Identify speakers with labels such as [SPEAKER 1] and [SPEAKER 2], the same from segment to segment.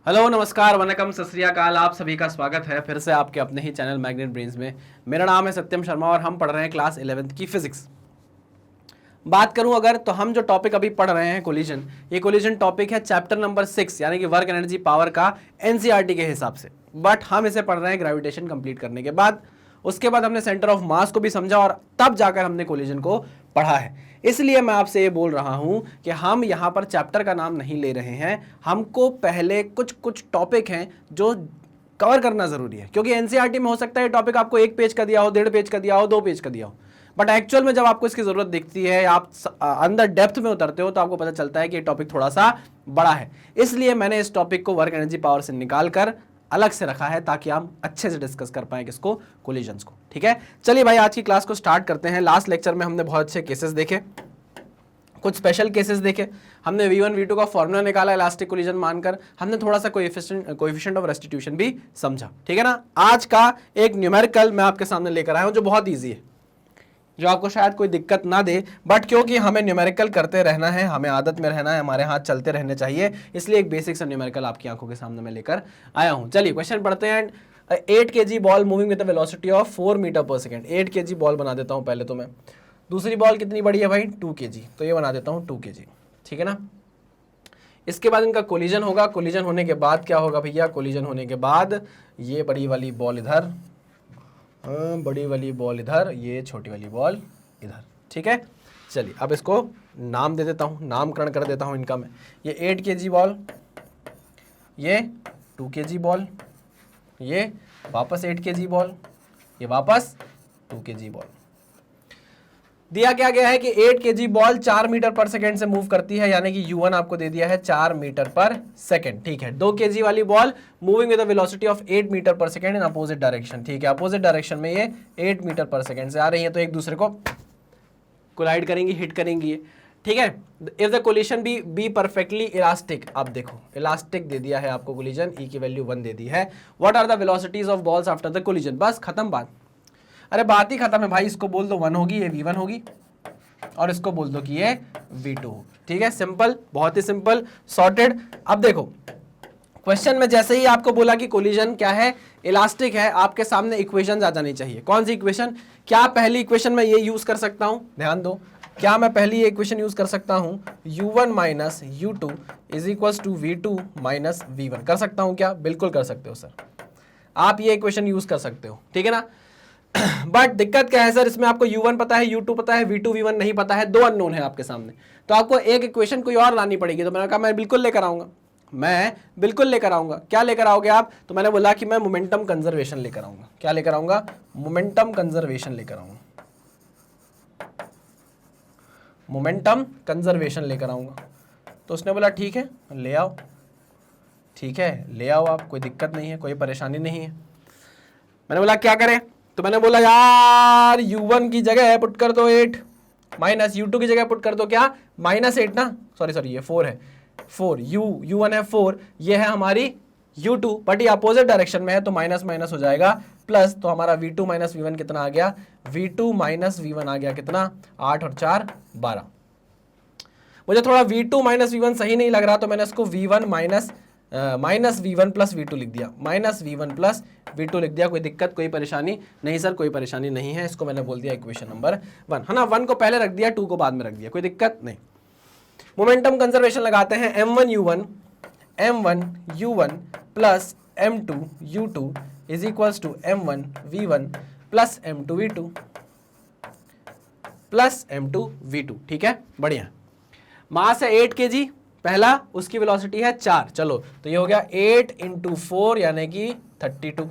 [SPEAKER 1] Hello, नमस्कार, वनकम, सत श्री अकाल। आप सभी का स्वागत है फिर से आपके अपने ही चैनल मैग्नेट ब्रेन्स में। मेरा नाम है सत्यम शर्मा और हम पढ़ रहे हैं क्लास 11th की फिजिक्स। बात करूं अगर तो हम जो टॉपिक अभी पढ़ रहे हैं कोलिजन, ये कोलिजन टॉपिक है चैप्टर नंबर 6 यानी कि वर्क एनर्जी पावर का एनसीईआरटी के हिसाब से। बट हम इसे पढ़ रहे हैं ग्रेविटेशन कंप्लीट करने के बाद। उसके बाद हमने सेंटर ऑफ मास को भी समझा और तब जाकर हमने कोलिजन को पढ़ा है। इसलिए मैं आपसे ये बोल रहा हूं कि हम यहां पर चैप्टर का नाम नहीं ले रहे हैं। हमको पहले कुछ टॉपिक हैं जो कवर करना जरूरी है, क्योंकि एनसीईआरटी में हो सकता है टॉपिक आपको 1 पेज का दिया हो, 1.5 पेज का दिया हो, 2 पेज का दिया हो, बट एक्चुअल में जब आपको इसकी जरूरत दिखती है, आप अंदर डेप्थ में उतरते हो तो आपको पता चलता है कि ये टॉपिक थोड़ा सा बड़ा है। इसलिए मैंने इस टॉपिक को वर्क एनर्जी पावर से निकाल कर अलग से रखा है ताकि हम अच्छे से डिस्कस कर पाएं किसको, कोलिजन्स को। ठीक है, चलिए भाई आज की क्लास को स्टार्ट करते हैं। लास्ट लेक्चर में हमने बहुत अच्छे केसेस देखे, कुछ स्पेशल केसेस देखे। हमने V1 V2 का फॉर्मूला निकाला इलास्टिक कोलिजन मानकर। हमने थोड़ा सा कोएफिशिएंट ऑफ रेस्टिट्यूशन भी समझा। ठीक है ना। आज का एक न्यूमेरिकल मैं आपके सामने लेकर आया हूं जो बहुत ईजी है, जो आपको शायद कोई दिक्कत ना दे, बट क्योंकि हमें न्यूमेरिकल करते रहना है, हमें आदत में रहना है, हमारे हाथ चलते रहने चाहिए, इसलिए एक बेसिक सा न्यूमेरिकल आपकी आंखों के सामने मैं लेकर आया हूं। चलिए क्वेश्चन पढ़ते हैं। 8 kg ball moving with the velocity of 4 metre per second. 8 kg ball बना देता हूं पहले तो मैं। दूसरी बॉल कितनी बड़ी है भाई, 2 kg, तो ये बना देता हूं 2 kg। ठीक है ना। इसके बाद इनका कोलिजन होगा। कोलिजन होने के बाद क्या होगा भैया, कोलिजन होने के बाद ये बड़ी वाली बॉल इधर, बड़ी वाली बॉल इधर, ये छोटी वाली बॉल इधर। ठीक है, चलिए अब इसको नाम दे देता हूँ, नामकरण कर देता हूँ इनका मैं। ये 8 kg बॉल, ये 2 kg बॉल, ये वापस 8 kg बॉल, ये वापस 2 kg बॉल। दिया क्या गया है कि 8 kg ball 4 metre per second से मूव करती है, यानी कि U1 आपको दे दिया है 4 मीटर पर सेकेंड। ठीक है, 2 kg वाली ball moving with the velocity of 8 metre per second in opposite direction. ठीक है, अपोजिट डायरेक्शन में ये 8 मीटर पर सेकेंड से आ रही है, तो एक दूसरे को कोलाइड करेंगी, हिट करेंगी ये। ठीक है, if the collision be perfectly elastic, आप देखो इलास्टिक दे दिया है आपको कोलिजन, ई की वैल्यू 1 दे दी है। What are the velocities of balls after the collision, बस खत्म बात। अरे बात ही खत्म है भाई। इसको बोल दो 1 होगी, ये V1 होगी, और इसको बोल दो कि ये V2 होगी। ठीक है, सिंपल, बहुत ही सिंपल, सॉर्टेड। अब देखो क्वेश्चन में जैसे ही आपको बोला कि कोलिजन क्या है, इलास्टिक है, आपके सामने इक्वेशन आ जानी चाहिए। कौन सी इक्वेशन? क्या पहली इक्वेशन में ये यूज कर सकता हूं? ध्यान दो, क्या मैं पहली ये इक्वेशन यूज कर सकता हूं? U1 minus U2 is equal to V2 minus V1। कर सकता हूं क्या? बिल्कुल कर सकते हो सर, आप ये इक्वेशन यूज कर सकते हो। ठीक है ना। बट दिक्कत क्या है सर, इसमें आपको U1 पता है, U2 पता है, V2 V1 नहीं पता है, 2 अननोन है आपके सामने, तो आपको एक इक्वेशन कोई और लानी पड़ेगी। तो मैंने कहा मैं बिल्कुल लेकर आऊंगा, मैं बिल्कुल लेकर आऊंगा। क्या लेकर आओगे आप? तो मैंने बोला कि मैं मोमेंटम कंजर्वेशन लेकर आऊंगा। क्या लेकर आऊंगा? मोमेंटम कंजर्वेशन लेकर आऊंगा, मोमेंटम कंजर्वेशन लेकर आऊंगा। तो उसने बोला ठीक है ले आओ, ठीक है ले आओ आप, कोई दिक्कत नहीं है, कोई परेशानी नहीं है। मैंने बोला क्या करें? तो मैंने बोला यार U1 की जगह पुट कर दो 8, माइनस U2 की जगह पुट कर दो क्या, -8 ना, सॉरी ये 4 है, 4 U1 है 4, ये है हमारी U2, बट ये अपोजिट डायरेक्शन में है तो माइनस माइनस हो जाएगा प्लस, तो हमारा V2 माइनस V1 कितना आ गया, V2 माइनस V1 आ गया कितना, 8 और 4 12। मुझे थोड़ा V2 माइनस V1 सही नहीं लग रहा, तो मैंने इसको V1 minus V1 plus V2 लिख दिया, माइनस V1 प्लस V2 लिख दिया। कोई दिक्कत, कोई परेशानी नहीं सर, कोई परेशानी नहीं है। इसको मैंने बोल दिया इक्वेशन नंबर 1, है ना। 1 को पहले रख दिया, 2 को बाद में रख दिया, कोई दिक्कत नहीं। मोमेंटम कंजर्वेशन लगाते हैं। M1 U1 plus M2 U2 is equals to M1 V1 plus M2 V2 plus M2 V2। ठीक है, बढ़िया। मास है 8 kg पहला, उसकी वेलोसिटी है 4। चलो तो ये हो गया 8 × 4 यानी कि 32,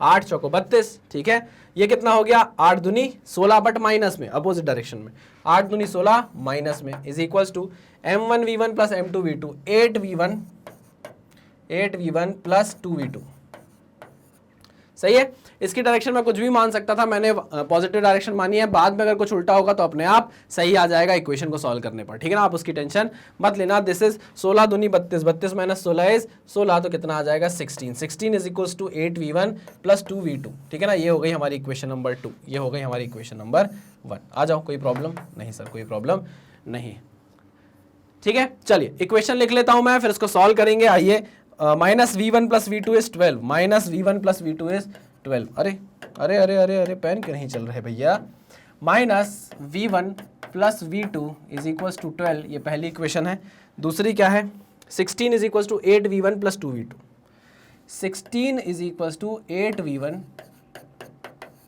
[SPEAKER 1] 8 चौको 32। ठीक है, ये कितना हो गया, 8 दूनी 16, बट माइनस में, अपोजिट डायरेक्शन में, 8 दूनी 16 माइनस में, is equals to M1 V1 plus M2 V2, 8 V1 plus 2 V2। सही है, इसकी डायरेक्शन में कुछ भी मान सकता था, मैंने पॉजिटिव डायरेक्शन मानी है। बाद में अगर कुछ उल्टा होगा तो अपने आप सही आ जाएगा इक्वेशन को सॉल्व करने पर। ठीक है ना, आप उसकी टेंशन मत लेना। दिस इज 16 दूनी 32, 32 माइनस 16 इज 16, तो कितना आ जाएगा 16, 16 is equals to 8 V1 plus 2 V2। ठीक है ना, ये हो गई हमारी इक्वेशन नंबर 2, ये हो गई हमारी इक्वेशन नंबर 1। आ जाओ, कोई प्रॉब्लम नहीं सर, कोई प्रॉब्लम नहीं। ठीक है, चलिए इक्वेशन लिख लेता हूं मैं, फिर इसको सॉल्व करेंगे। आइए minus V1 plus V2 is 12, minus V1 plus V2 is 12। अरे अरे अरे अरे अरे पेन क्यों नहीं चल रहे भैया। Minus V1 plus V2 is equals to 12, ये पहली इक्वेशन है। दूसरी क्या है, 16 is equals to 8V1 plus 2V2, 16 is equals to 8V1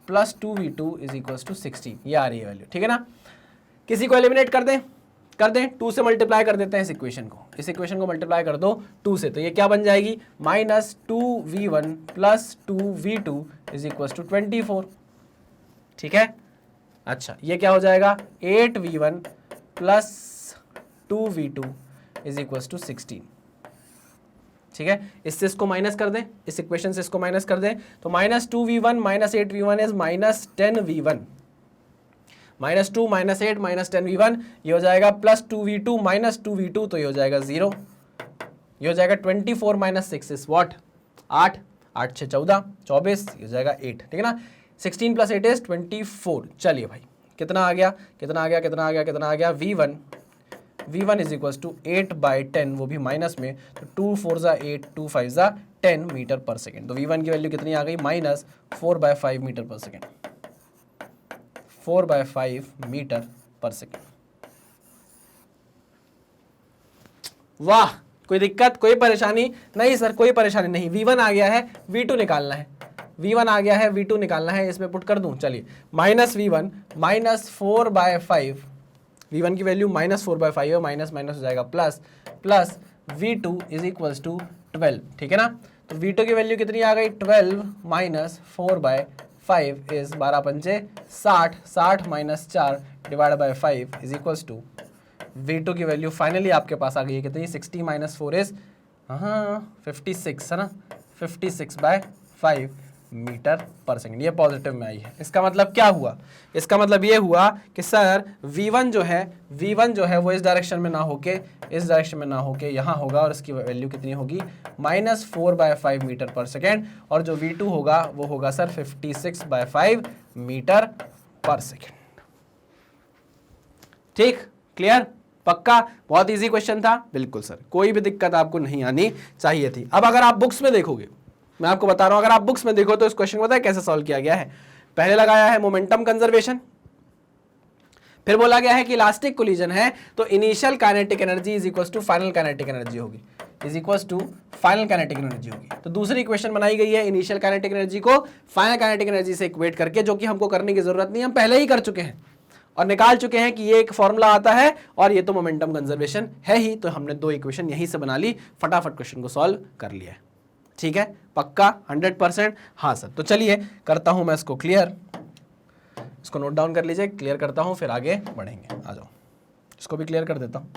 [SPEAKER 1] plus 2V2 is equals to 16, ये आ रही है वैल्यू, ठीक है ना। किसी को एलिमिनेट कर दें, 2 से मल्टीप्लाई कर देते हैं इस इक्वेशन को, इस इक्वेशन को मल्टीप्लाई कर दो 2 से, तो ये क्या बन जाएगी, minus 2V1 plus 2V2 is equals to 24, ठीक है। अच्छा ये क्या हो जाएगा, 8V1 plus 2V2 is equals to 16, ठीक है। इससे इसको माइनस कर दें, इस इक्वेशन से इसको माइनस कर दें, तो minus 2V1 minus 8V1 is minus 10V1, minus 2 minus 8 minus 10V1, ये हो जाएगा प्लस 2V2 माइनस 2V2, तो ये हो जाएगा 0, ये हो जाएगा 24 माइनस 6 इज व्हाट, 8, 8 6 14, 24, ये हो जाएगा 8, ठीक है ना। 16 प्लस 8 इज 24। चलिए भाई कितना आ गया, कितना आ गया, कितना आ गया, कितना आ गया, V1 इज इक्वल्स टू 8/10, वो भी माइनस में, तो 2 4 ज़ा 8, 2 5 ज़ा 10 मीटर पर सेकेंड। तो V1 की वैल्यू कितनी आ गई, minus 4/5 metre per second, 4/5 metre per second. वाह, कोई दिक्कत, कोई परेशानी नहीं सर, कोई परेशानी नहीं। V1 आ गया है, V2 निकालना है, V1 आ गया है, V2 निकालना है, इसमें पुट कर दूं। चलिए माइनस V1 माइनस 4/5, V1 की वैल्यू माइनस 4/5 है, माइनस माइनस हो जाएगा plus, plus V2 is equals to 12, ठीक है ना। तो V2 की वैल्यू कितनी आ गई, 12 माइनस 4/5 इज 12 पंचे 60, 60 minus 4 divide by 5 is equals to, V2 की वैल्यू फाइनली आपके पास आ गई है कितनी, 60 माइनस 4 इज 56 है ना, 56/5 मीटर पर सेकेंड, ये पॉजिटिव में आई है। इसका मतलब क्या हुआ, इसका मतलब ये हुआ कि सर V1 जो है वो इस डायरेक्शन में ना होके, इस डायरेक्शन में ना होके यहाँ होगा, और इसकी वैल्यू कितनी होगी, माइनस 4/5 मीटर पर सेकेंड, और जो V2 होगा वो होगा सर 56/5 मीटर पर सेकेंड। ठीक, क्लियर, पक्का, बहुत इजी क्वेश्चन था, बिल्कुल सर, कोई भी दिक्कत आपको नहीं आनी चाहिए थी। अब अगर आप बुक्स में देखोगे, मैं आपको बता रहा हूं, अगर आप बुक्स में देखो तो इस क्वेश्चन को पता है कैसे सॉल्व किया गया है। पहले लगाया है मोमेंटम कंजर्वेशन, फिर बोला गया है कि इलास्टिक कोलिजन है तो initial kinetic energy is equals to final kinetic energy होगी, is equals to final kinetic energy होगी। तो दूसरी इक्वेशन बनाई गई है इनिशियल काइनेटिक एनर्जी को फाइनल काइनेटिक एनर्जी से इक्वेट करके, जो कि हमको करने की जरूरत नहीं, हम पहले ही कर चुके हैं और निकाल चुके हैं कि ये एक फॉर्मूला आता है और ये तो मोमेंटम कंजर्वेशन है ही। तो हमने 2 इक्वेशन यहीं से बना ली, फटाफट क्वेश्चन को सॉल्व कर लिया है। ठीक है, पक्का 100%, हाँ सर। तो चलिए करता हूं मैं इसको क्लियर, इसको नोट डाउन कर लीजिए, क्लियर करता हूं फिर आगे बढ़ेंगे। आ जाओ, इसको भी क्लियर कर देता हूं,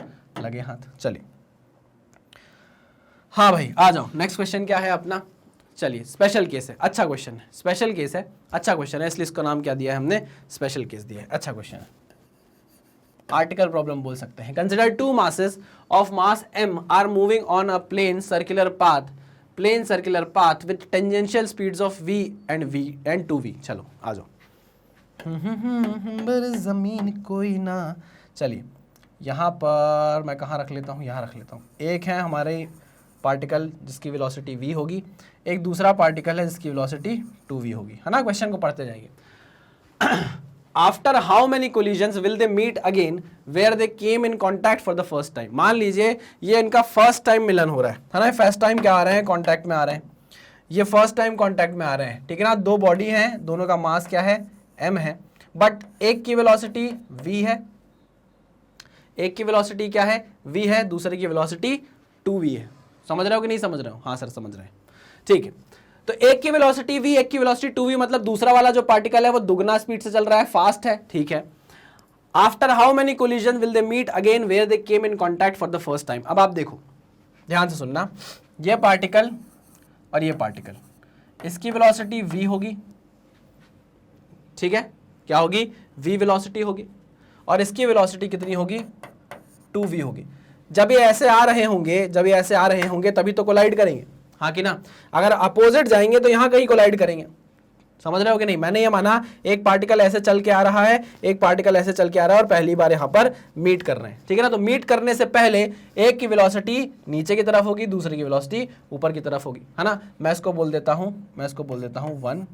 [SPEAKER 1] लगे हाथ। चलिए, हाँ भाई आ जाओ। नेक्स्ट क्वेश्चन क्या है अपना, चलिए स्पेशल केस है, अच्छा क्वेश्चन है, स्पेशल केस है, अच्छा क्वेश्चन है, इसलिए इसका नाम क्या दिया है हमने, स्पेशल केस दिया है, अच्छा क्वेश्चन है। आर्टिकल प्रॉब्लम बोल सकते हैं। Consider 2 masses of mass m are moving on a plane circular path with tangential speeds of v and 2v। चलो आ जाओ। जमीन कोई ना, चलिए यहाँ पर मैं कहाँ रख लेता हूँ, यहाँ रख लेता हूँ। एक है हमारे पार्टिकल जिसकी वेलोसिटी v होगी, एक दूसरा पार्टिकल है जिसकी वेलोसिटी 2v होगी, है ना। क्वेश्चन को पढ़ते जाइए। After how many collisions will they meet again where they came in contact for the first time. मान लीजिए ये इनका फर्स्ट टाइम मिलन हो रहा है ना, फर्स्ट टाइम क्या आ रहे हैं, कॉन्टैक्ट में आ रहे हैं, ये फर्स्ट टाइम कॉन्टैक्ट में आ रहे हैं, ठीक है ना। 2 बॉडी हैं, दोनों का मास क्या है, m है, बट एक की वेलोसिटी v है, एक की वेलोसिटी क्या है, v है, दूसरे की वेलोसिटी 2v है। समझ रहे हो कि नहीं समझ रहे हो, हाँ सर समझ रहे हैं, ठीक है। तो एक की वेलोसिटी v, एक की वेलोसिटी 2v, मतलब दूसरा वाला जो पार्टिकल है वो दुगना स्पीड से चल रहा है, फास्ट है, ठीक है। After how many collision will they meet again where they came in contact for the first time. अब आप देखो, ध्यान से सुनना, ये पार्टिकल और ये पार्टिकल, इसकी वेलोसिटी v होगी, ठीक है, क्या होगी, v वेलोसिटी होगी, और इसकी वेलोसिटी कितनी होगी, 2v होगी। जब ये ऐसे आ रहे होंगे, तभी तो कोलाइड करेंगे, हाँ कि ना। अगर अपोजिट जाएंगे तो यहाँ कहीं कोलाइड करेंगे, समझ रहे हो कि नहीं? मैंने ये माना एक पार्टिकल ऐसे चल के आ रहा है, एक पार्टिकल ऐसे चल के आ रहा है और पहली बार यहां पर मीट कर रहे हैं, ठीक है ना। तो मीट करने से पहले एक की वेलोसिटी नीचे की तरफ होगी, दूसरे की वेलोसिटी ऊपर की तरफ होगी, है ना। मैं इसको बोल देता हूं 1,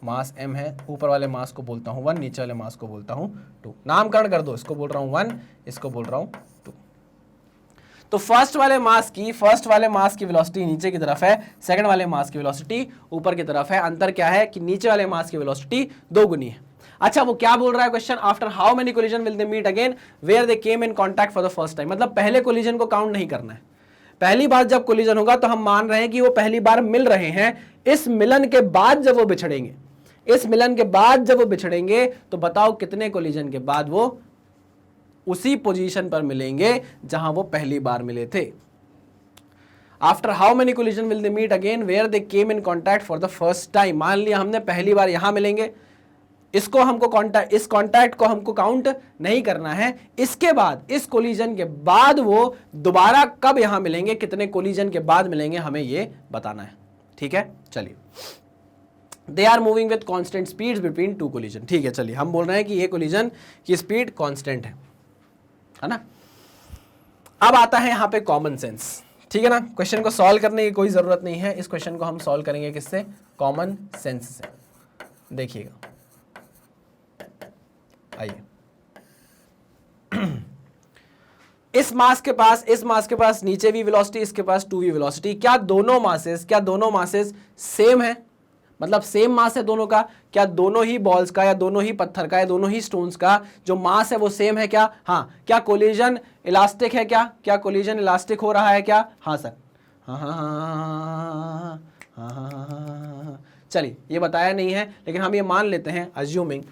[SPEAKER 1] मास m है, ऊपर वाले मास को बोलता हूं 1, नीचे वाले मास को बोलता हूं 2। नामकरण कर दो, इसको बोल रहा हूं 1, इसको बोल रहा हूं 2। तो फर्स्ट वाले मास की वेलोसिटी नीचे की तरफ है, सेकंड वाले मास की वेलोसिटी ऊपर की तरफ है। अंतर क्या है कि नीचे वाले मास की वेलोसिटी 2 गुनी है। अच्छा, वो क्या बोल रहा है question? After how many collision will they meet again where they came in contact for the first time. मतलब पहले कोलिजन को काउंट नहीं करना है, पहली बार जब कोलिजन होगा तो हम मान रहे हैं कि वो पहली बार मिल रहे हैं। इस मिलन के बाद जब वो बिछड़ेंगे, तो बताओ कितने कोलिजन के बाद वो उसी पोजीशन पर मिलेंगे जहां वो पहली बार मिले थे। After how many collision will they meet again where they came in contact for the first time. मान लिया हमने पहली बार यहां मिलेंगे, इस कॉन्टैक्ट को हमको काउंट नहीं करना है। इसके बाद, इस कोलिजन के बाद वो दोबारा कब यहां मिलेंगे, कितने कोलिजन के बाद मिलेंगे, हमें ये बताना है, ठीक है। चलिए, they are moving with constant speed between 2 collision. ठीक है, चलिए हम बोल रहे हैं कि ये कोलिजन की स्पीड कॉन्स्टेंट है ना। अब आता है यहां पे कॉमन सेंस, ठीक है ना। क्वेश्चन को सॉल्व करने की कोई जरूरत नहीं है, इस क्वेश्चन को हम सॉल्व करेंगे किससे? कॉमन सेंस से। देखिएगा, आइए, इस मास के पास नीचे भी वेलोसिटी, इसके पास 2v वेलोसिटी। क्या दोनों मासेस सेम है? मतलब सेम मास है दोनों का? क्या दोनों ही बॉल्स का या दोनों ही पत्थर का या दोनों ही स्टोन्स का जो मास है वो सेम है क्या? हाँ। क्या कोलिजन इलास्टिक है? क्या कोलिजन इलास्टिक हो रहा है क्या? हाँ सर, हाँ। चलिए, ये बताया नहीं है लेकिन हम ये मान लेते हैं, अज्यूमिंग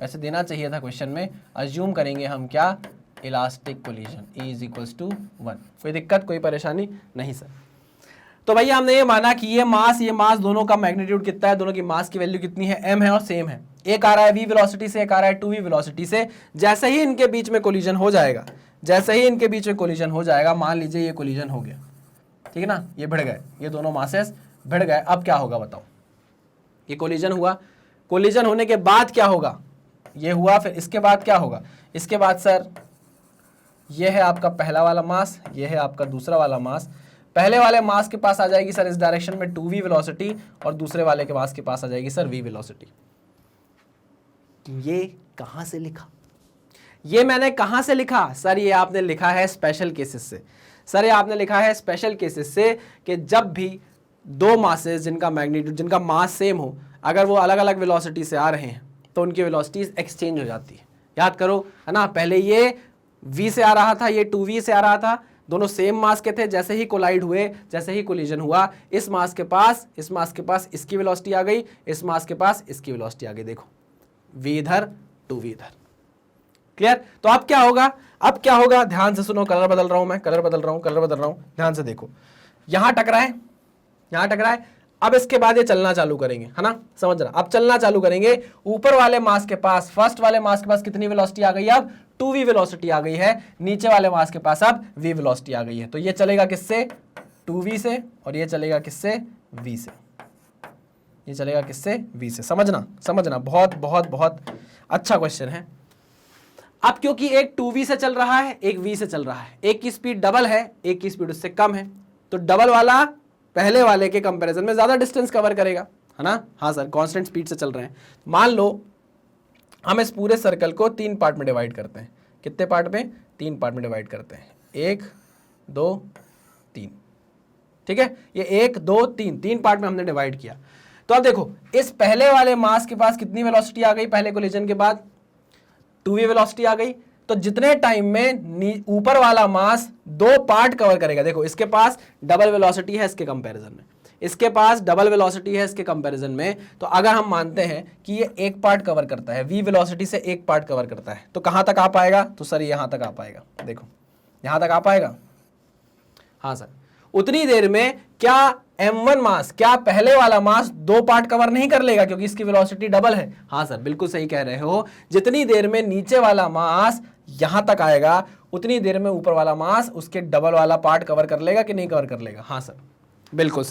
[SPEAKER 1] वैसे देना चाहिए था क्वेश्चन में, अज्यूम करेंगे हम क्या? Elastic collision E = 1। कोई दिक्कत, कोई परेशानी नहीं सर। तो भैया हमने ये माना कि ये मास दोनों का मैग्नीट्यूड कितना है, दोनों की मास की वैल्यू कितनी है? m है और सेम है। एक आ रहा है v वेलोसिटी से, एक आ रहा है 2v वेलोसिटी से। जैसे ही इनके बीच में कोलिजन हो जाएगा, मान लीजिए ये कोलिजन हो गया, ठीक है ना, ये भिड़ गए, ये दोनों मासेस भिड़ गए। अब क्या होगा बताओ? ये कोलिजन हुआ, कोलिजन होने के बाद क्या होगा? ये हुआ, फिर इसके बाद क्या होगा? इसके बाद सर, ये है आपका पहला वाला मास, ये है आपका दूसरा वाला मास। पहले वाले मास के पास आ जाएगी सर इस डायरेक्शन में 2v वेलोसिटी और दूसरे वाले के मास के पास आ जाएगी सर v वेलोसिटी। ये कहां से लिखा? ये मैंने कहां से लिखा? सर ये आपने लिखा है स्पेशल केसेस से। कि जब भी दो मासेस जिनका मैग्नीट्यूड, जिनका मास सेम हो, अगर वो अलग अलग वेलोसिटी से आ रहे हैं तो उनकी वेलोसिटीज एक्सचेंज हो जाती है। याद करो, है ना, पहले ये v से आ रहा था, ये 2v से आ रहा था, दोनों सेम मास के थे। जैसे ही कोलाइड हुए, जैसे ही कोलिजन हुआ, इस मास के पास इसकी वेलोसिटी आ गई, इस मास के पास इसकी वेलोसिटी आ गई। देखो, v इधर 2v इधर। क्लियर? तो अब क्या होगा? ध्यान से सुनो, कलर बदल रहा हूं, ध्यान से देखो। यहां टकराए, अब इसके बाद ये चलना चालू करेंगे, है ना, समझ रहा? अब चलना चालू करेंगे। ऊपर वाले मास के पास, फर्स्ट वाले मास के पास कितनी वेलोसिटी आ गई? अब 2v वेलोसिटी आ गई है। नीचे वाले मास के पास अब v वेलोसिटी आ गई है। तो ये चलेगा किससे? 2v से, और ये चलेगा किससे? v से। समझना, बहुत अच्छा क्वेश्चन है। अब क्योंकि एक 2v से चल रहा है, एक v से चल रहा है, एक की स्पीड डबल है, एक की स्पीड उससे कम है, तो डबल वाला पहले वाले के कंपैरिजन में ज्यादा डिस्टेंस कवर करेगा, है ना। हाँ सर, कांस्टेंट स्पीड से चल रहे हैं। मान लो हम इस पूरे सर्कल को 3 पार्ट में डिवाइड करते हैं। कितने पार्ट में? 3 पार्ट में डिवाइड करते हैं। 1 2 3, ठीक है। ये 1 2 3 पार्ट में हमने डिवाइड किया। तो अब देखो, इस पहले वाले मास के पास कितनी वेलोसिटी आ गई? पहले कोलिजन के बाद 2v वेलोसिटी आ गई। तो जितने टाइम में ऊपर वाला मास 2 पार्ट कवर करेगा, देखो इसके पास डबल वेलोसिटी है इसके कंपैरिजन में, तो अगर हम मानते हैं कि ये 1 पार्ट कवर करता है, v वेलोसिटी से 1 पार्ट कवर करता है, तो कहां तक आ पाएगा? तो सर यहां तक आ पाएगा। देखो, यहां तक आ पाएगा। हाँ सर, उतनी देर में क्या m1 मास, क्या पहले वाला मास 2 पार्ट कवर नहीं कर लेगा क्योंकि इसकी वेलोसिटी डबल है? हाँ सर, बिल्कुल सही कह रहे हो। जितनी देर में नीचे वाला मास यहां तक आएगा, उतनी देर में ऊपर वाला मास उसके डबल वाला पार्ट कवर कर लेगा कि नहीं कवर कर लेगा? हाँ सर, बिल्कुल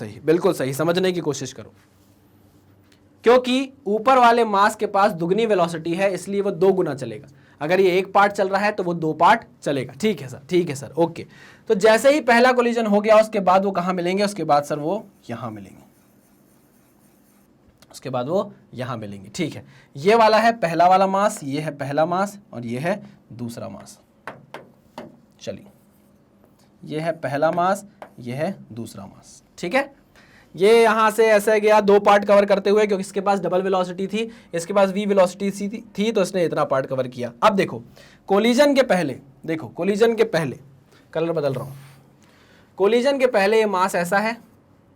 [SPEAKER 1] सही, समझने की कोशिश करो। क्योंकि ऊपर वाले मास के पास दुगनी वेलोसिटी है, इसलिए वो 2 गुना चलेगा। अगर ये एक पार्ट चल रहा है तो वो 2 पार्ट चलेगा। ठीक है सर, ठीक है सर, ओके। तो जैसे ही पहला कोलिजन हो गया, उसके बाद वो कहां मिलेंगे? उसके बाद सर वो यहां मिलेंगे, उसके बाद वो यहां मिलेंगे। ठीक है, ये वाला है पहला वाला मास, ये है पहला मास और ये है दूसरा मास। चलिए, ये है पहला मास, ये है दूसरा मास। ठीक है, ये यहां से ऐसे गया 2 पार्ट कवर करते हुए, क्योंकि इसके पास डबल वेलोसिटी थी, इसके पास v वेलोसिटी थी, तो इसने इतना पार्ट कवर किया। अब देखो कोलिजन के पहले, देखो कोलिजन के पहले, कलर बदल रहा हूं, कोलिजन के पहले ये मास ऐसा है,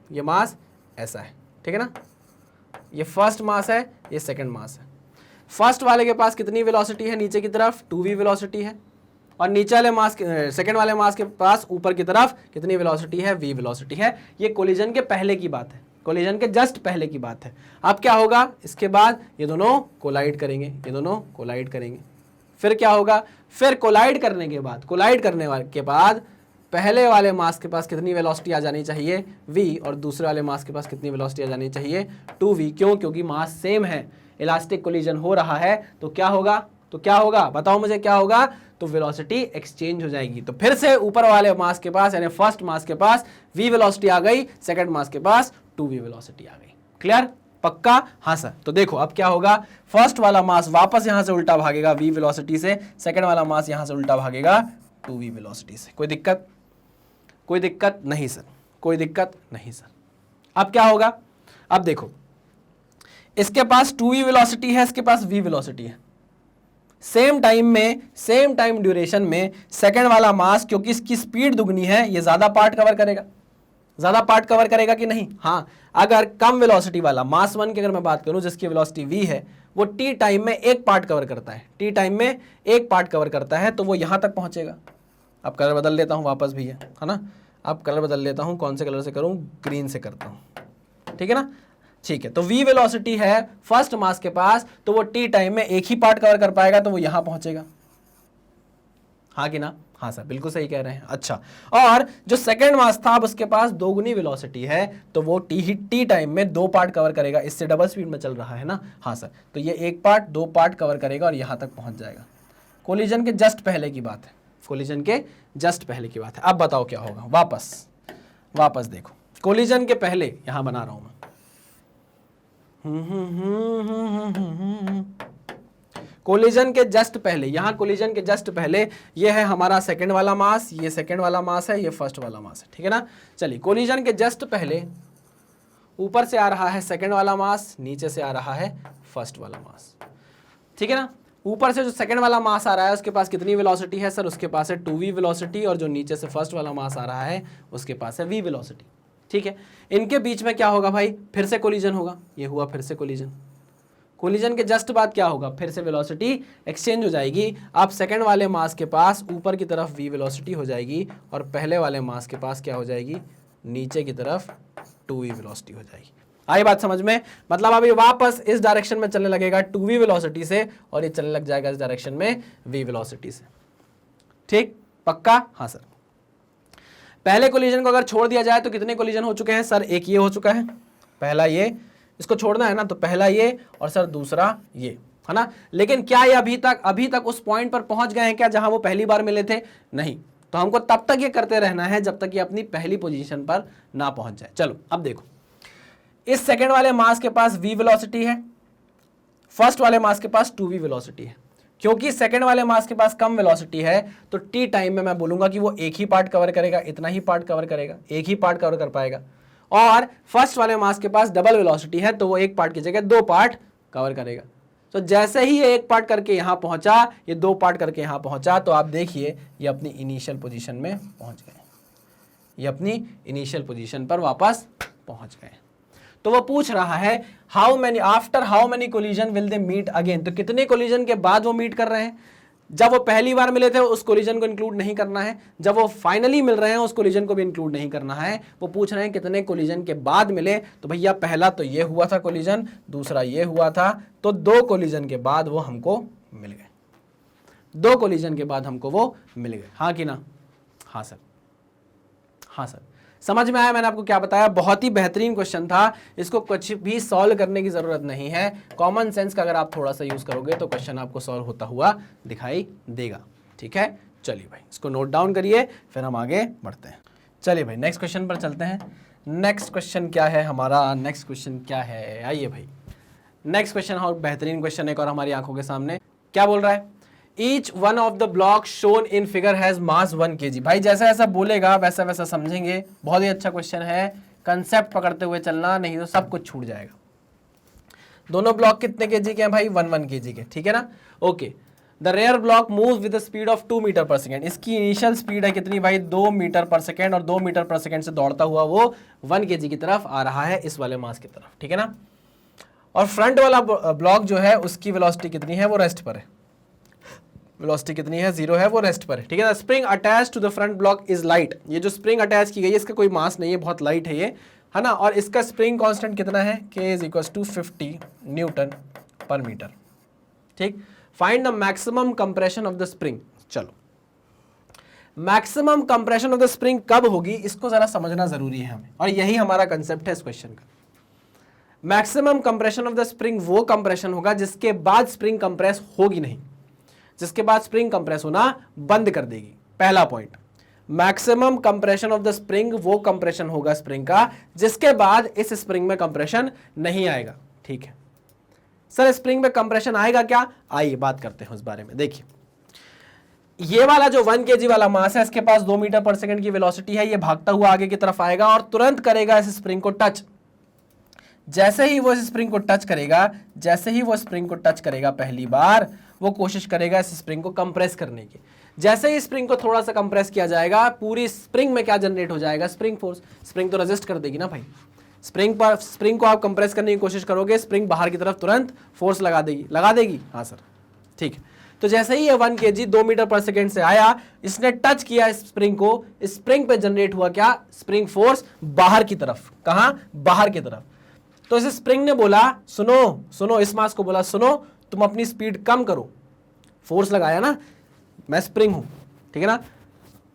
[SPEAKER 1] ये मास ऐसा है। ठीक है ना, ये फर्स्ट मास है, ये सेकंड मास है। फर्स्ट वाले के पास कितनी वेलोसिटी है? नीचे की तरफ 2v वेलोसिटी है, और नीचे वाले मास, सेकंड वाले मास के पास ऊपर की तरफ कितनी वेलोसिटी है? v वेलोसिटी है। ये कोलिजन के पहले की बात है, कोलिजन के जस्ट पहले की बात है। अब क्या होगा? इसके बाद ये दोनों कोलाइड करेंगे, ये दोनों कोलाइड करेंगे। फिर क्या होगा? फिर कोलाइड करने के बाद, कोलाइड करने के बाद पहले वाले मास के पास कितनी वेलोसिटी आ जानी चाहिए? v, और दूसरे वाले मास के पास कितनी वेलोसिटी आ जानी चाहिए? 2v। क्यों? क्योंकि मास सेम है, इलास्टिक कोलिजन हो रहा है, तो क्या होगा? तो क्या होगा? बताओ मुझे, क्या होगा? तो वेलोसिटी एक्सचेंज हो जाएगी। तो फिर से ऊपर वाले मास के पास, यानी फर्स्ट मास के पास v वेलोसिटी आ गई, सेकंड मास के पास 2v वेलोसिटी आ गई। क्लियर? पक्का? हाँ सर। तो देखो अब क्या होगा, फर्स्ट वाला मास वापस यहां से उल्टा भागेगा v वेलोसिटी से, सेकंड वाला मास यहां से उल्टा भागेगा 2v वेलोसिटी से। कोई दिक्कत? कोई दिक्कत नहीं सर, कोई दिक्कत नहीं सर। अब क्या होगा? अब देखो, इसके पास 2v वेलोसिटी है, इसके पास v वेलोसिटी है। सेम टाइम में, सेम टाइम ड्यूरेशन में सेकंड वाला मास, क्योंकि इसकी स्पीड दुगनी है, ये ज्यादा पार्ट कवर करेगा। ज्यादा पार्ट कवर करेगा कि नहीं? हाँ। अगर कम वेलोसिटी वाला मास 1 की अगर मैं बात करूं, जिसकी वेलोसिटी v है, वो t टाइम में एक पार्ट कवर करता है, t टाइम में एक पार्ट कवर करता है, तो वो यहां तक पहुंचेगा। अब कलर बदल लेता हूं वापस भी है ना, अब कलर बदल लेता हूं, कौन से कलर से करूं? ग्रीन से करता हूं। ठीक है ना, ठीक है। तो v वेलोसिटी है फर्स्ट मास के पास, तो वो t टाइम में एक ही पार्ट कवर कर पाएगा, तो वो यहां पहुंचेगा। हाँ कि ना? हाँ सर, बिल्कुल सही कह रहे हैं। अच्छा, और जो सेकंड मास था, अब उसके पास दोगुनी वेलोसिटी है, तो वो t टाइम में 2 पार्ट कवर करेगा, इससे डबल स्पीड में चल रहा है ना। हाँ सर, तो ये एक पार्ट 2 पार्ट कवर करेगा और यहां तक पहुंच जाएगा। कोलिजन के जस्ट पहले की बात है, कोलिजन के जस्ट पहले की बात है। अब बताओ क्या होगा? वापस देखो, कोलिजन के पहले यहां बना रहा हूं मैं, कोलिजन के जस्ट पहले, यहां कोलिजन के जस्ट पहले ये है हमारा सेकंड वाला मास, ये सेकंड वाला मास है, ये फर्स्ट वाला मास है। ठीक है ना। चलिए, कोलिजन के जस्ट पहले ऊपर से आ रहा है सेकंड वाला मास, नीचे से आ रहा है फर्स्ट वाला मास। ठीक है ना। ऊपर से जो सेकंड वाला मास आ रहा है, उसके पास कितनी वेलोसिटी है सर? उसके पास है 2v वेलोसिटी, और जो नीचे से फर्स्ट वाला मास आ रहा है, उसके पास है v वेलोसिटी। ठीक है, इनके बीच में क्या होगा भाई? फिर से कोलिजन होगा। ये हुआ फिर से कोलिजन। कोलिजन के जस्ट बाद क्या होगा? फिर से वेलोसिटी एक्सचेंज हो जाएगी। अब सेकंड वाले मास के पास ऊपर की तरफ v वेलोसिटी हो जाएगी, और पहले वाले मास के पास क्या हो जाएगी? नीचे की तरफ 2v वेलोसिटी हो जाएगी। आई बात समझ में? मतलब अब ये वापस इस डायरेक्शन में चलने लगेगा 2v वेलोसिटी से, और ये चलने लग जाएगा इस डायरेक्शन में v वेलोसिटी से। ठीक? पक्का? हाँ सर। पहले कोलिजन को अगर छोड़ दिया जाए तो कितने कोलिजन हो चुके हैं सर? एक ये हो चुका है, पहला ये, इसको छोड़ना है ना, तो पहला ये, और सर दूसरा ये, है ना। लेकिन क्या ये अभी तक उस पॉइंट पर पहुंच गए हैं क्या, जहां वो पहली बार मिले थे? नहीं। तो हमको तब तक ये करते रहना है जब तक ये अपनी पहली पोजीशन पर ना पहुंच जाए। चलो अब देखो, इस सेकंड वाले मास के पास v वेलोसिटी है, फर्स्ट वाले मास के पास 2v वेलोसिटी है। क्योंकि सेकंड वाले मास के पास कम वेलोसिटी है, तो t टाइम में मैं बोलूंगा कि वो एक ही पार्ट कवर करेगा, इतना ही पार्ट कवर करेगा, एक ही पार्ट कवर कर पाएगा। और फर्स्ट वाले मास के पास डबल वेलोसिटी है, तो वो एक पार्ट की जगह 2 पार्ट कवर करेगा। तो जैसे ही ये एक पार्ट करके यहां पहुंचा, ये 2 पार्ट करके यहां पहुंचा, तो आप देखिए ये अपनी इनिशियल पोजीशन में पहुंच गए, ये अपनी इनिशियल पोजीशन पर वापस पहुंच गए। तो वो पूछ रहा है after how many collision will they meet again. तो कितने कोलिजन के बाद वो मीट कर रहे हैं? जब वो पहली बार मिले थे उस कोलिजन को इंक्लूड नहीं करना है, जब वो फाइनली मिल रहे हैं उस कोलिजन को भी इंक्लूड नहीं करना है। वो पूछ रहे हैं कितने कोलिजन के बाद मिले। तो भैया पहला तो ये हुआ था कोलिजन, दूसरा ये हुआ था, तो 2 कोलिजन के बाद वो हमको मिल गए, 2 कोलिजन के बाद हमको वो मिल गए। हाँ कि ना? हाँ सर, हाँ सर। समझ में आया मैंने आपको क्या बताया? बहुत ही बेहतरीन क्वेश्चन था, इसको कुछ भी सॉल्व करने की जरूरत नहीं है, कॉमन सेंस का अगर आप थोड़ा सा यूज करोगे तो क्वेश्चन आपको सॉल्व होता हुआ दिखाई देगा। ठीक है, चलिए भाई इसको नोट डाउन करिए, फिर हम आगे बढ़ते हैं। चलिए भाई नेक्स्ट क्वेश्चन पर चलते हैं। नेक्स्ट क्वेश्चन क्या है हमारा? नेक्स्ट क्वेश्चन क्या है, आइए भाई नेक्स्ट क्वेश्चन और बेहतरीन क्वेश्चन एक और हमारी आंखों के सामने क्या बोल रहा है? Each one of the block shown in figure has mass 1 kg। भाई जैसा ऐसा बोलेगा वैसा वैसा समझेंगे। बहुत ही अच्छा क्वेश्चन है, कंसेप्ट पकड़ते हुए चलना, नहीं तो सब कुछ छूट जाएगा। दोनों ब्लॉक कितने केजी के हैं भाई? 1 kg के, ठीक है ना? Okay, the rear block move with speed of 2 metre per second. इसकी इनिशियल स्पीड है कितनी भाई? 2 मीटर पर सेकेंड, और 2 मीटर पर सेकेंड से दौड़ता हुआ वो 1 kg की तरफ आ रहा है, इस वाले मास की तरफ, ठीक है ना? और फ्रंट वाला ब्लॉक जो है उसकी वेलोसिटी कितनी है? वो रेस्ट पर है। वेलोसिटी कितनी है? 0 है, वो रेस्ट पर है, ठीक है ना? Spring attach to the front block is light. ये जो स्प्रिंग अटैच की गई है इसका कोई मास नहीं है, बहुत लाइट है ये, है ना? और इसका स्प्रिंग कांस्टेंट कितना है? K is equal to 50 newton per metre. ठीक, find the maximum compression of the spring. चलो, maximum compression of the spring कब होगी इसको जरा समझना जरूरी है हमें, और यही हमारा कंसेप्ट है इस क्वेश्चन का। Maximum compression of the spring वो कंप्रेशन होगा जिसके बाद स्प्रिंग कंप्रेस होगी नहीं, जिसके बाद स्प्रिंग कंप्रेस होना बंद कर देगी। पहला point, maximum compression of the spring वो कंप्रेशन होगा स्प्रिंग का जिसके बाद इस स्प्रिंग में कंप्रेशन नहीं आएगा। ठीक है सर, स्प्रिंग में कंप्रेशन आएगा क्या? आइए बात करते हैं उस बारे में। देखिए, ये वाला जो 1 kg वाला मास है इसके पास 2 मीटर पर सेकंड की वेलोसिटी है, ये भागता हुआ आगे की तरफ आएगा और तुरंत करेगा इस स्प्रिंग को टच। जैसे ही वो इस स्प्रिंग को टच करेगा, जैसे ही वो स्प्रिंग को टच करेगा पहली बार, वो कोशिश करेगा इस स्प्रिंग को कंप्रेस करने की। जैसे ही स्प्रिंग को थोड़ा सा कंप्रेस किया जाएगा, पूरी स्प्रिंग में क्या जनरेट हो जाएगा? Spring force. स्प्रिंग तो रेजिस्ट कर देगी ना भाई। स्प्रिंग को आप कंप्रेस करने की कोशिश करोगे, स्प्रिंग बाहर की तरफ तुरंत फोर्स लगा देगी। हाँ सर, ठीक है। तो जैसे ही ये 1 kg 2 मीटर पर सेकेंड से आया, इसने टच किया इस स्प्रिंग को, इस स्प्रिंग पे जनरेट हुआ क्या? स्प्रिंग फोर्स बाहर की तरफ। कहां? बाहर की तरफ। तो इस स्प्रिंग ने बोला सुनो, इस मास को बोला सुनो, तुम अपनी स्पीड कम करो। फोर्स लगाया ना, मैं स्प्रिंग हूं, ठीक है ना?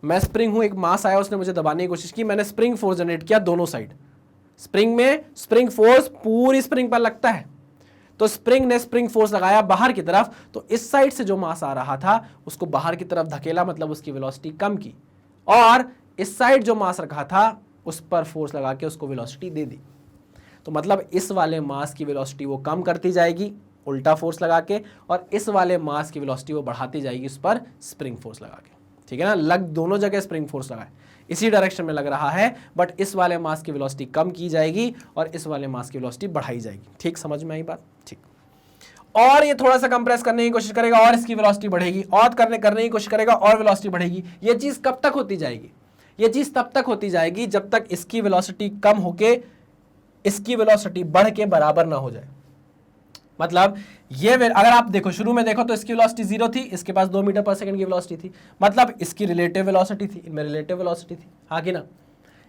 [SPEAKER 1] मैं स्प्रिंग हूं, एक मास आया, उसने मुझे दबाने की कोशिश की, मैंने स्प्रिंग फोर्स जनरेट किया दोनों साइड। स्प्रिंग में स्प्रिंग फोर्स पूरी स्प्रिंग पर लगता है, तो स्प्रिंग ने स्प्रिंग फोर्स लगाया बाहर की तरफ, तो इस साइड से जो मास आ रहा था उसको बाहर की तरफ धकेला, मतलब उसकी वेलोसिटी कम की, और इस साइड जो मास रखा था उस पर फोर्स लगा के उसको वेलोसिटी दे दी। तो मतलब इस वाले मास की वेलोसिटी वो कम करती जाएगी उल्टा फोर्स लगा के, और इस वाले मास की वेलोसिटी वो बढ़ाती जाएगी उस पर स्प्रिंग फोर्स लगा के। ठीक है ना? दोनों जगह स्प्रिंग फोर्स लगा है, इसी डायरेक्शन में लग रहा है, बट इस वाले मास की वेलोसिटी कम की जाएगी और इस वाले मास की वेलोसिटी बढ़ाई जाएगी। ठीक, समझ में आई बात? ठीक। और ये थोड़ा सा कंप्रेस करने की कोशिश करेगा और इसकी वेलोसिटी बढ़ेगी, और करने की कोशिश करेगा और वेलोसिटी बढ़ेगी। ये चीज कब तक होती जाएगी? ये चीज तब तक होती जाएगी जब तक इसकी वेलोसिटी कम होके इसकी वेलोसिटी बढ़ के बराबर ना हो जाए। मतलब ये अगर आप देखो, शुरू में देखो तो इसकी वेलोसिटी 0 थी, इसके पास 2 मीटर पर सेकंड की वेलोसिटी थी, मतलब इसकी रिलेटिव वेलोसिटी थी, इनमें रिलेटिव वेलोसिटी थी, हाँ कि ना?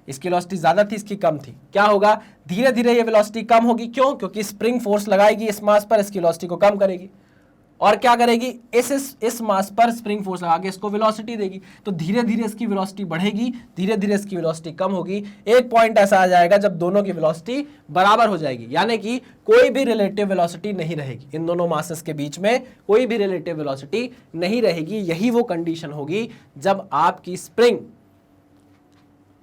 [SPEAKER 1] इसकी वेलोसिटी ज्यादा थी, इसकी कम थी। क्या होगा? धीरे धीरे ये वेलोसिटी कम होगी। क्यों? क्योंकि स्प्रिंग फोर्स लगाएगी इस मास पर, इसकी वेलोसिटी को कम करेगी, और क्या करेगी? इस मास पर स्प्रिंग फोर्स लगा के इसको वेलोसिटी देगी। तो धीरे धीरे इसकी वेलोसिटी बढ़ेगी, धीरे धीरे इसकी वेलोसिटी कम होगी। एक पॉइंट ऐसा आ जाएगा जब दोनों की वेलोसिटी बराबर हो जाएगी, यानी कि कोई भी रिलेटिव वेलोसिटी नहीं रहेगी, इन दोनों मासेस के बीच में कोई भी रिलेटिव वेलोसिटी नहीं रहेगी। यही वो कंडीशन होगी जब आपकी स्प्रिंग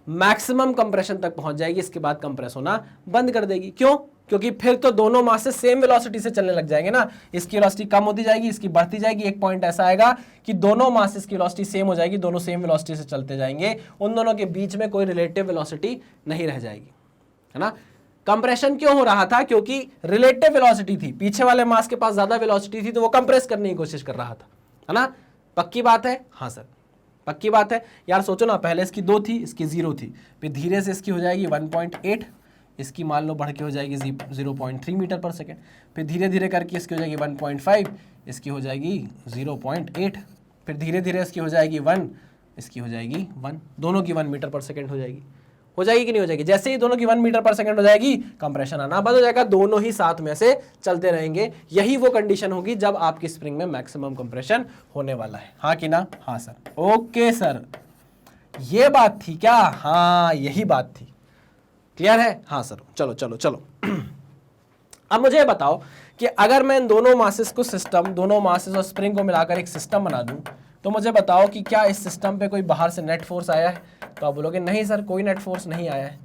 [SPEAKER 1] मैक्सिमम कंप्रेशन तक पहुंच जाएगी, इसके बाद कंप्रेस होना बंद कर देगी। क्यों? क्योंकि फिर तो दोनों मासेस सेम वेलोसिटी से चलने लग जाएंगे ना। इसकी वेलोसिटी कम होती जाएगी, इसकी बढ़ती जाएगी। एक पॉइंट ऐसा आएगा कि दोनों मासेस की वेलोसिटी सेम हो जाएगी, दोनों सेम वेलोसिटी से चलते जाएंगे, उन दोनों के बीच में कोई रिलेटिव वेलोसिटी नहीं रह जाएगी, है ना? कंप्रेशन क्यों हो रहा था? क्योंकि रिलेटिव वेलोसिटी थी, पीछे वाले मास के पास ज्यादा वेलोसिटी थी, तो वो कंप्रेस करने की कोशिश कर रहा था, है ना? पक्की बात है? हाँ सर, पक्की बात है यार। सोचो ना, पहले इसकी 2 थी, इसकी 0 थी, फिर धीरे से इसकी हो जाएगी 1.8, इसकी मान लो बढ़ के हो जाएगी 0.3 मीटर पर सेकेंड, फिर धीरे धीरे करके इसकी हो जाएगी 1.5, इसकी हो जाएगी 0.8, फिर धीरे धीरे इसकी हो जाएगी 1, इसकी हो जाएगी 1, दोनों की 1 मीटर पर सेकेंड हो जाएगी कि नहीं हो जाएगी? जैसे ही दोनों की 1 मीटर पर सेकेंड हो जाएगी, कंप्रेशन आना बंद हो जाएगा, दोनों ही साथ में से चलते रहेंगे। यही वो कंडीशन होगी जब आपकी स्प्रिंग में मैक्सिमम कंप्रेशन होने वाला है, हाँ कि ना? हाँ सर, ओके सर, ये बात थी क्या? हाँ यही बात थी। क्लियर है? हाँ सर, चलो चलो चलो। अब मुझे बताओ कि अगर मैं इन दोनों मासेस को दोनों मासेस और स्प्रिंग को मिलाकर एक सिस्टम बना दूं, तो मुझे बताओ कि क्या इस सिस्टम पे कोई बाहर से नेट फोर्स आया है? तो आप बोलोगे नहीं सर, कोई नेट फोर्स नहीं आया है।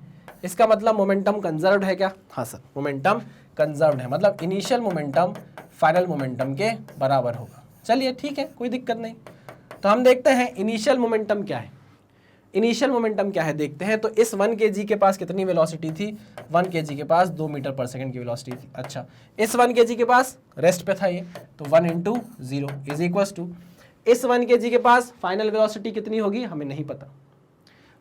[SPEAKER 1] इसका मतलब मोमेंटम कंजर्व्ड है क्या? हाँ सर, मोमेंटम कंजर्व्ड है, मतलब इनिशियल मोमेंटम फाइनल मोमेंटम के बराबर होगा। चलिए ठीक है, कोई दिक्कत नहीं। तो हम देखते हैं इनिशियल मोमेंटम क्या है। इनिशियल मोमेंटम क्या है देखते हैं। तो इस 1 kg के पास कितनी वेलोसिटी थी? 1 kg के पास 2 मीटर पर सेकंड की वेलोसिटी थी। अच्छा, इस 1 kg के पास रेस्ट पे था ये, तो 1 × 0 इज इक्वल्स टू, इस 1 kg के पास फाइनल वेलोसिटी कितनी होगी हमें नहीं पता।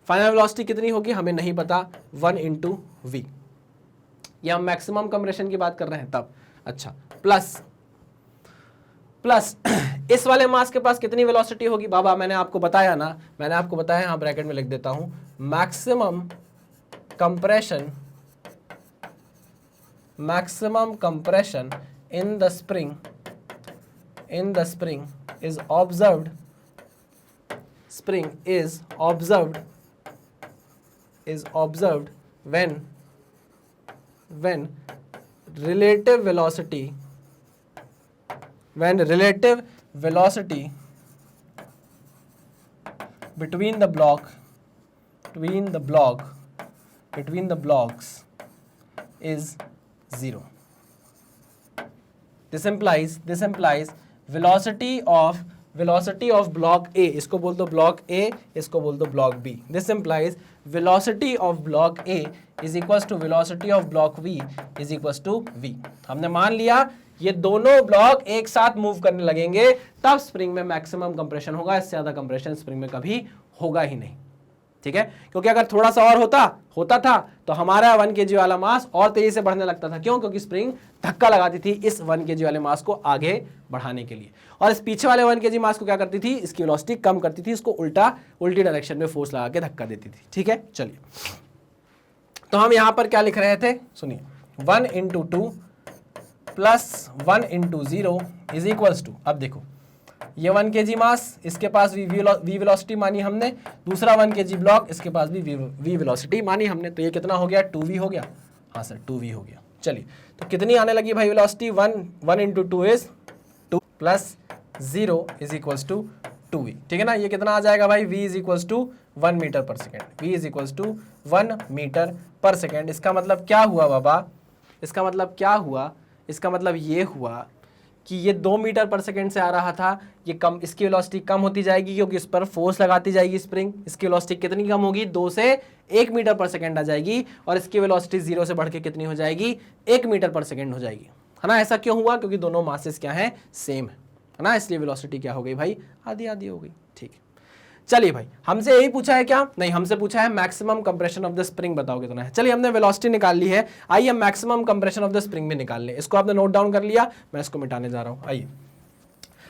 [SPEAKER 1] फाइनल वेलोसिटी कितनी होगी हमें नहीं पता, 1 × v। ये हम मैक्सिमम कंप्रेशन की बात कर रहे हैं तब। अच्छा, प्लस इस वाले मास के पास कितनी वेलोसिटी होगी? बाबा मैंने आपको बताया ना, मैंने आपको बताया, हाँ ब्रैकेट में लिख देता हूं, maximum compression in the spring is observed when relative velocity between the blocks is 0. This implies velocity of block A, इसको बोल दो block A, इसको बोल दो block B. This implies velocity of block A is equals to velocity of block V is equals to V. हमने मान लिया ये दोनों ब्लॉक एक साथ मूव करने लगेंगे तब स्प्रिंग में मैक्सिमम कंप्रेशन होगा, इससे ज्यादा कंप्रेशन स्प्रिंग में कभी होगा ही नहीं। ठीक है, क्योंकि अगर थोड़ा सा और होता था तो हमारा 1 kg वाला मास और तेजी से बढ़ने लगता था। क्यों? क्योंकि स्प्रिंग धक्का लगाती थी इस 1 kg वाले मास को आगे बढ़ाने के लिए, और इस पीछे वाले 1 kg मास को क्या करती थी? इसकी वेलोसिटी कम करती थी, इसको उल्टी डायरेक्शन में फोर्स लगा के धक्का देती थी। ठीक है, चलिए तो हम यहां पर क्या लिख रहे थे, सुनिए, 1 × 2 प्लस 1 × 0 इज इक्वल्स टू, अब देखो ये 1 kg मास, इसके पास v वेलोसिटी मानी हमने, दूसरा 1 kg ब्लॉक, इसके पास भी v वेलोसिटी मानी हमने, तो ये कितना हो गया? 2v हो गया। हाँ सर, 2v हो गया। चलिए तो कितनी आने लगी भाई velocity? 1 × 2 is 2 plus 0 is equals to 2v। ठीक है ना, ये कितना आ जाएगा भाई? v is equals to 1 metre per second, v is equals to 1 metre per second. इसका मतलब क्या हुआ बाबा? इसका मतलब क्या हुआ? इसका मतलब ये हुआ कि ये 2 मीटर पर सेकेंड से आ रहा था, ये कम, इसकी वेलोसिटी कम होती जाएगी क्योंकि इस पर फोर्स लगाती जाएगी स्प्रिंग। इसकी वेलोसिटी कितनी कम होगी? 2 से 1 मीटर पर सेकेंड आ जाएगी, और इसकी वेलोसिटी 0 से बढ़ के कितनी हो जाएगी? 1 मीटर पर सेकेंड हो जाएगी, है ना। ऐसा क्यों हुआ? क्योंकि दोनों मासेस क्या है? सेम है ना, इसलिए वेलोसिटी क्या हो गई भाई? आधी आधी हो गई। ठीक है, चलिए भाई, हमसे यही पूछा है क्या? नहीं, हमसे पूछा है maximum compression of the spring बताओ कितना है। चलिए हमने वेलोसिटी निकाल ली है, आइए हम maximum compression of the spring में निकाल लें। इसको आपने नोट डाउन कर लिया, मैं इसको मिटाने जा रहा हूं। आइए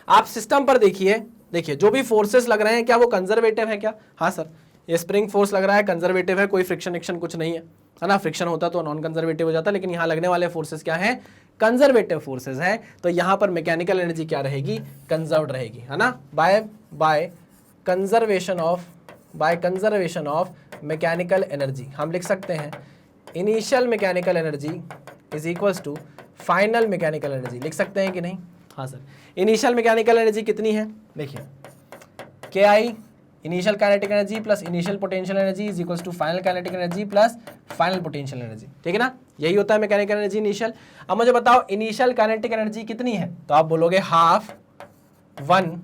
[SPEAKER 1] आप सिस्टम पर देखिए जो भी फोर्सेस लग रहे हैं क्या वो कंजर्वेटिव है क्या? हाँ सर, ये स्प्रिंग फोर्स लग रहा है कंजर्वेटिव है, कोई फ्रिक्शन एक्शन कुछ नहीं है ना। फ्रिक्शन होता तो नॉन कंजर्वेटिव हो जाता, लेकिन यहाँ लगने वाले फोर्सेस क्या है? कंजर्वेटिव फोर्सेस हैं। तो यहाँ पर मैकेनिकल एनर्जी क्या रहेगी? कंजर्व्ड रहेगी, है ना, by conservation of mechanical energy. हम लिख सकते हैं initial mechanical energy is equals to final mechanical energy. लिख सकते हैं कि नहीं? हाँ सर, इनिशियल मैकेनिकल एनर्जी कितनी है? देखिए, KI initial kinetic energy plus initial potential energy is equals to final kinetic energy plus final potential energy. ठीक है ना, यही होता है मैकेनिकल एनर्जी इनिशियल। अब मुझे बताओ इनिशियल काइनेटिक एनर्जी कितनी है? तो आप बोलोगे हाफ 1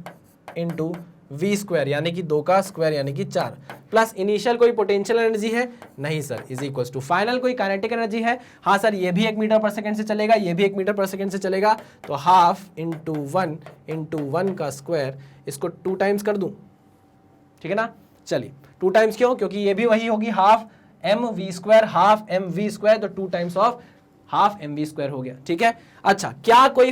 [SPEAKER 1] × v², यानी कि 2 का स्क्वायर यानी कि 4, प्लस इनिशियल कोई पोटेंशियल एनर्जी है? नहीं sir, is equals to final कोई काइनेटिक एनर्जी है? हाँ सर, ये भी 1 मीटर पर सेकंड से चलेगा, ये भी 1 मीटर पर सेकंड से चलेगा, तो हाफ × 1 × 1 का स्क्वायर, इसको 2 टाइम्स कर दूं। ठीक है ना, चलिए 2 टाइम्स क्यों? क्योंकि ये भी वही होगी, हाफ mv², हाफ mv², तो 2 टाइम्स ऑफ हाफ mv² हो गया। ठीक है, अच्छा, क्या कोई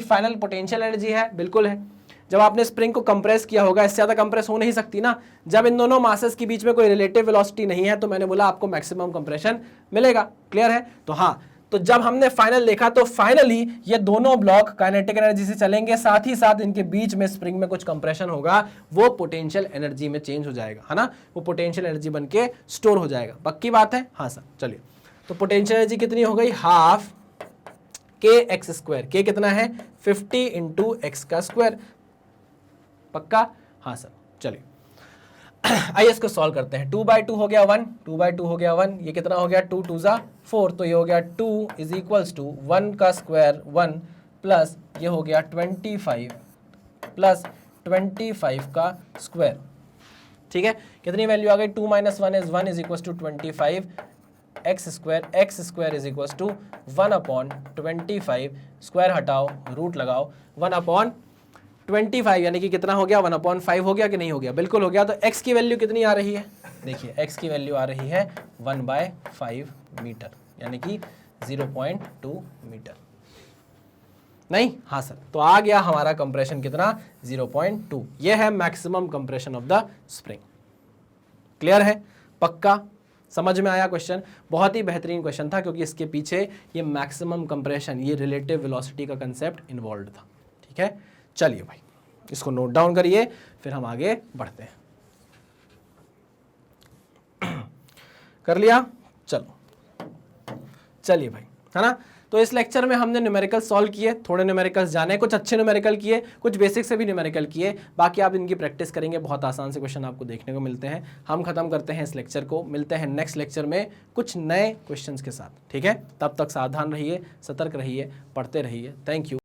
[SPEAKER 1] फाइनल पोटेंशियल एनर्जी है? बिल्कुल है। जब आपने स्प्रिंग को कंप्रेस किया होगा, इससे ज्यादा कंप्रेस हो नहीं सकती ना। जब इन दोनों मासेस के बीच में कोई रिलेटिव वेलोसिटी नहीं है, तो मैंने बोला आपको मैक्सिमम कंप्रेशन मिलेगा। क्लियर है? तो हाँ, तो जब हमने फाइनल देखा तो फाइनली ये दोनों ब्लॉक काइनेटिक एनर्जी से चलेंगे, साथ ही साथ इनके बीच में स्प्रिंग में कुछ कंप्रेशन होगा, वो पोटेंशियल एनर्जी में चेंज हो जाएगा, है ना, वो पोटेंशियल एनर्जी बन के स्टोर हो जाएगा। पक्की बात है? हाँ सर। चलिए, तो पोटेंशियल एनर्जी कितनी हो गई? हाफ के एक्स स्क्वायर। के कितना है? 50 इंटू एक्स का स्क्वायर। पक्का? हाँ सर। चलिए आइए इसको सॉल्व करते हैं। 2/2 हो गया 1, 2/2 हो गया 1, ये कितना हो गया? 2 2 ज़ा 4, तो ये हो गया 2 इज इक्वल्स टू 1 का स्क्वायर 1 प्लस ये हो गया 25 प्लस 25 का स्क्वायर। ठीक है, कितनी वैल्यू आ गई? 2 - 1 is 1 is equals to 25 x square is equals to 1/25, square हटाओ रूट लगाओ, 1/25 यानी कि कितना हो गया? 1/5 हो गया कि नहीं हो गया? बिल्कुल हो गया। तो x की वैल्यू कितनी आ रही है? देखिए x की वैल्यू आ रही है 1/5 मीटर, यानी कि 0.2 मीटर। नहीं? हाँ सर। तो आ गया हमारा कंप्रेशन कितना? 0.2। ये है maximum compression of the spring. Clear है? पक्का? समझ में आया क्वेश्चन? बहुत ही बेहतरीन क्वेश्चन था, क्योंकि इसके पीछे ये मैक्सिमम कंप्रेशन, ये रिलेटिव वेलोसिटी का कंसेप्ट इन्वॉल्व था। ठीक है, चलिए भाई इसको नोट डाउन करिए, फिर हम आगे बढ़ते हैं। कर लिया? चलो चलिए भाई, है ना। तो इस लेक्चर में हमने न्यूमेरिकल सॉल्व किए, थोड़े न्यूमेरिकल्स जाने, कुछ अच्छे न्यूमेरिकल किए, कुछ बेसिक से भी न्यूमेरिकल किए। बाकी आप इनकी प्रैक्टिस करेंगे, बहुत आसान से क्वेश्चन आपको देखने को मिलते हैं। हम खत्म करते हैं इस लेक्चर को, मिलते हैं नेक्स्ट लेक्चर में कुछ नए क्वेश्चंस के साथ। ठीक है, तब तक सावधान रहिए, सतर्क रहिए, पढ़ते रहिए। Thank you.